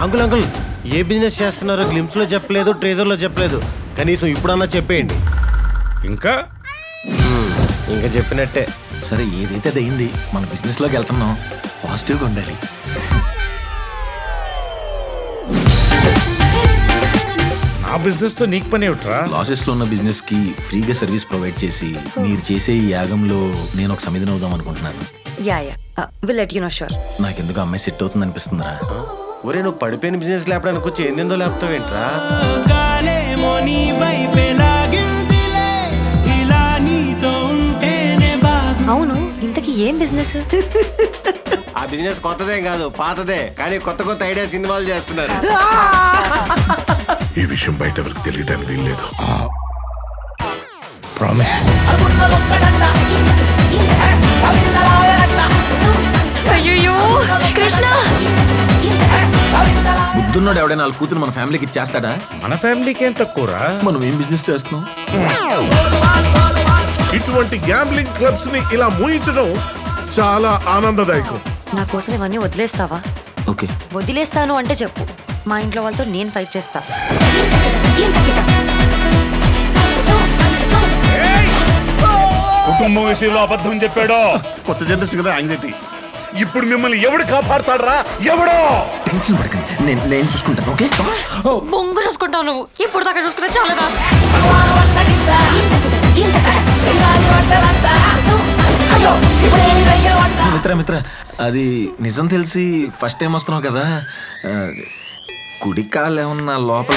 Uncle uncle ఏ business చేస్తున్నారో glimpse లో చెప్పలేదు, ట్రేజర్ లో చెప్పలేదు. కనీసం ఇప్పుడన్నా చెప్పేయండి. ఇంకా ఇంకా చెప్పినట్టే. సరే ఏదైతే అది అయింది, మన బిజినెస్ లోకి వెళ్తున్నాం, పాజిటివ్గా ఉండాలి. నా బిజినెస్ తో నీకు పని ఏమిట్రా? లాసెస్ లో ఉన్న బిజినెస్ కి ఫ్రీగా సర్వీస్ ప్రొవైడ్ చేసి మీరు చేసే ఈ యాగంలో నేను ఒక సమిధిని అవుదాం అనుకుంటున్నాను. Will let you know sure. నాకెందుకు అమ్మాయి సెట్ అవుతుంది అనిపిస్తుందిరా. ఒరే నువ్వు పడిపోయిన బిజినెస్ లేపడానికి వచ్చి ఏందో లేపుతావేంట్రా? అవును, ఇంతకీ ఏం బిజినెస్? ఆ బిజినెస్ కొత్తదేం కాదు, పాతదే. కానీ కొత్త కొత్త ఐడియాస్ ఇన్వాల్వ్ చేస్తున్నారు. ఈ విషయం బయట ఎవరికి తెలియడానికి వీల్లేదు. ప్రామిస్. అయ్యో కృష్ణ, బుద్ధున్నాడు ఎవడైనా వాళ్ళ కూతురు మన ఫ్యామిలీకి ఇచ్చేస్తాడా? మన ఫ్యామిలీకి ఏం తక్కువరా? మనం ఏం బిజినెస్ చేస్తున్నాం? ఇటువంటి గ్యాంబ్లింగ్ క్లబ్స్ ని ఇలా మూయించడం చాలా ఆనందదాయకం. నా కోసం ఇవన్నీ వదిలేస్తావా? ఓకే, వదిలేస్తాను అంటే చెప్పు, మా ఇంట్లో వాళ్ళతో నేను ఫైట్ చేస్తా. కుటుంబం విషయంలో అబద్ధం చెప్పాడో. కొత్త జనరేషన్ కదా యాంగ్జైటీ. ఇప్పుడు మిమ్మల్ని ఎవడు కాపాడతాడరా? ఎవడో. టెన్షన్ పడకండి, నేను చూసుకుంటాను. ఓకే, బొంగు చూసుకుంటావు నువ్వు. ఇప్పుడు దాకా చూసుకున్నా చాలదా? మిత్ర అది నిజం తెలిసి ఫస్ట్ టైం వస్తున్నావు కదా, కుడి కాలు ఏమన్నా లోపల